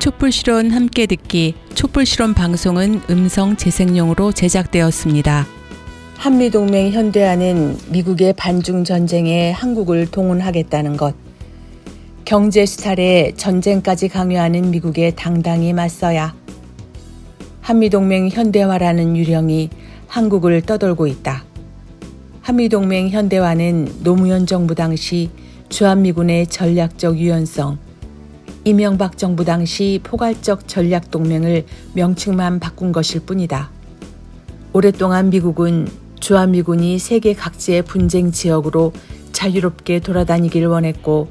촛불실온 함께 듣기 촛불실온 방송은 음성 재생용으로 제작되었습니다. 한미동맹 현대화는 미국의 반중 전쟁에 한국을 동원하겠다는 것, 경제 수탈에 전쟁까지 강요하는 미국에 당당히 맞서야, 한미동맹 현대화라는 유령이 한국을 떠돌고 있다. 한미동맹 현대화는 노무현 정부 당시 주한미군의 전략적 유연성, 이명박 정부 당시 포괄적 전략동맹을 명칭만 바꾼 것일 뿐이다. 오랫동안 미국은 주한미군이 세계 각지의 분쟁 지역으로 자유롭게 돌아다니길 원했고,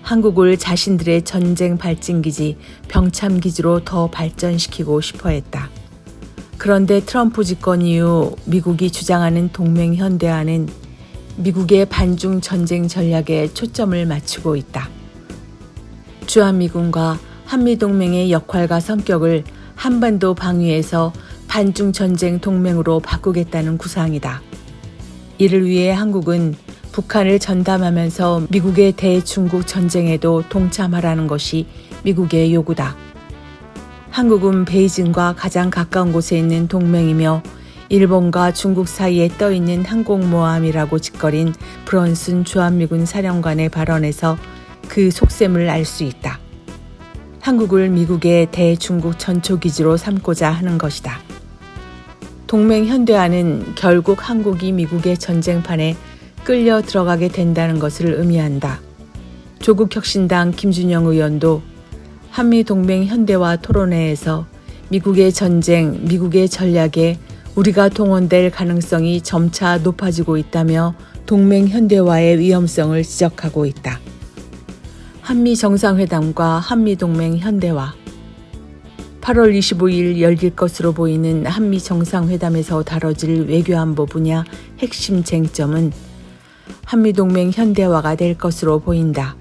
한국을 자신들의 전쟁 발진기지 병참기지로 더 발전시키고 싶어 했다. 그런데 트럼프 집권 이후 미국이 주장하는 동맹 현대화는 미국의 반중 전쟁 전략에 초점을 맞추고 있다. 주한미군과 한미동맹의 역할과 성격을 한반도 방위에서 반중 전쟁 동맹으로 바꾸겠다는 구상이다. 이를 위해 한국은 북한을 전담하면서 미국의 대중국 전쟁에도 동참하라는 것이 미국의 요구다. 한국은 베이징과 가장 가까운 곳에 있는 동맹이며 일본과 중국 사이에 떠있는 항공모함이라고 짓거린 브런슨 주한미군 사령관의 발언에서 그 속셈을 알 수 있다. 한국을 미국의 대중국 전초기지로 삼고자 하는 것이다. 동맹 현대화는 결국 한국이 미국의 전쟁판에 끌려 들어가게 된다는 것을 의미한다. 조국혁신당 김준영 의원도 한미동맹 현대화 토론회에서 미국의 전쟁, 미국의 전략에 우리가 동원될 가능성이 점차 높아지고 있다며 동맹 현대화의 위험성을 지적하고 있다. 한미 정상회담과 한미동맹 현대화. 8월 25일 열릴 것으로 보이는 한미 정상회담에서 다뤄질 외교안보 분야 핵심 쟁점은 한미동맹 현대화가 될 것으로 보인다.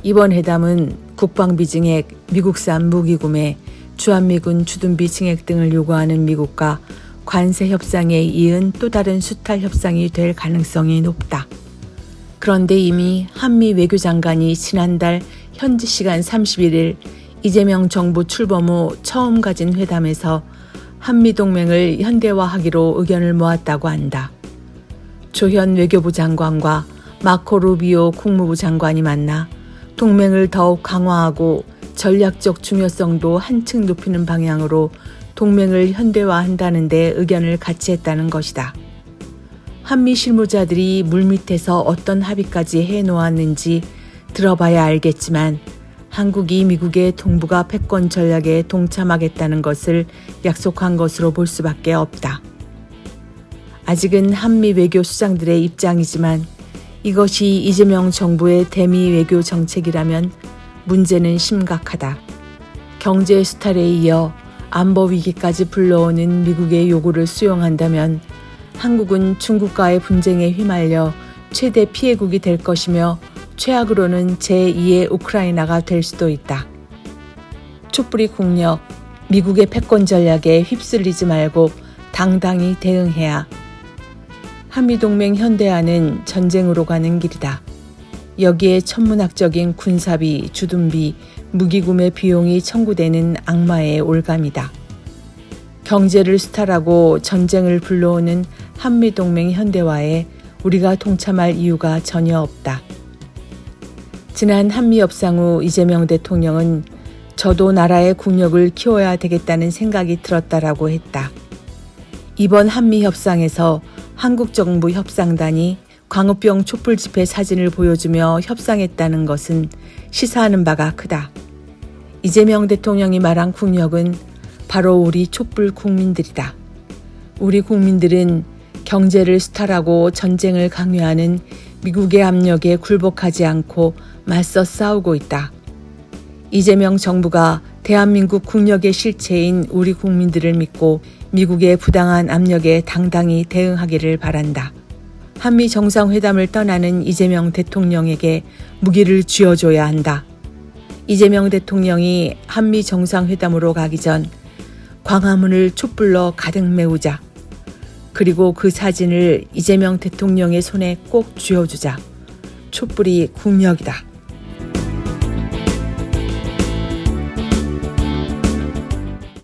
이번 회담은 국방비 증액, 미국산 무기 구매, 주한미군 주둔비 증액 등을 요구하는 미국과 관세 협상에 이은 또 다른 수탈 협상이 될 가능성이 높다. 그런데 이미 한미 외교장관이 지난달 현지 시간 31일 이재명 정부 출범 후 처음 가진 회담에서 한미동맹을 현대화하기로 의견을 모았다고 한다. 조현 외교부 장관과 마코 루비오 국무부 장관이 만나 동맹을 더욱 강화하고 전략적 중요성도 한층 높이는 방향으로 동맹을 현대화한다는 데 의견을 같이 했다는 것이다. 한미 실무자들이 물밑에서 어떤 합의까지 해놓았는지 들어봐야 알겠지만 한국이 미국의 동북아 패권 전략에 동참하겠다는 것을 약속한 것으로 볼 수밖에 없다. 아직은 한미 외교 수장들의 입장이지만 이것이 이재명 정부의 대미 외교 정책이라면 문제는 심각하다. 경제 수탈에 이어 안보 위기까지 불러오는 미국의 요구를 수용한다면 한국은 중국과의 분쟁에 휘말려 최대 피해국이 될 것이며 최악으로는 제2의 우크라이나가 될 수도 있다. 촛불이 국력, 미국의 패권 전략에 휩쓸리지 말고 당당히 대응해야. 한미동맹 현대화는 전쟁으로 가는 길이다. 여기에 천문학적인 군사비, 주둔비, 무기구매 비용이 청구되는 악마의 올감이다. 경제를 수탈하고 전쟁을 불러오는 한미동맹 현대화에 우리가 동참할 이유가 전혀 없다. 지난 한미협상 후 이재명 대통령은 저도 나라의 국력을 키워야 되겠다는 생각이 들었다라고 했다. 이번 한미협상에서 한국 정부 협상단이 광우병 촛불 집회 사진을 보여주며 협상했다는 것은 시사하는 바가 크다. 이재명 대통령이 말한 국력은 바로 우리 촛불 국민들이다. 우리 국민들은 경제를 수탈하고 전쟁을 강요하는 미국의 압력에 굴복하지 않고 맞서 싸우고 있다. 이재명 정부가 대한민국 국력의 실체인 우리 국민들을 믿고 미국의 부당한 압력에 당당히 대응하기를 바란다. 한미 정상회담을 떠나는 이재명 대통령에게 무기를 쥐어줘야 한다. 이재명 대통령이 한미 정상회담으로 가기 전 광화문을 촛불로 가득 메우자. 그리고 그 사진을 이재명 대통령의 손에 꼭 쥐어주자. 촛불이 국력이다.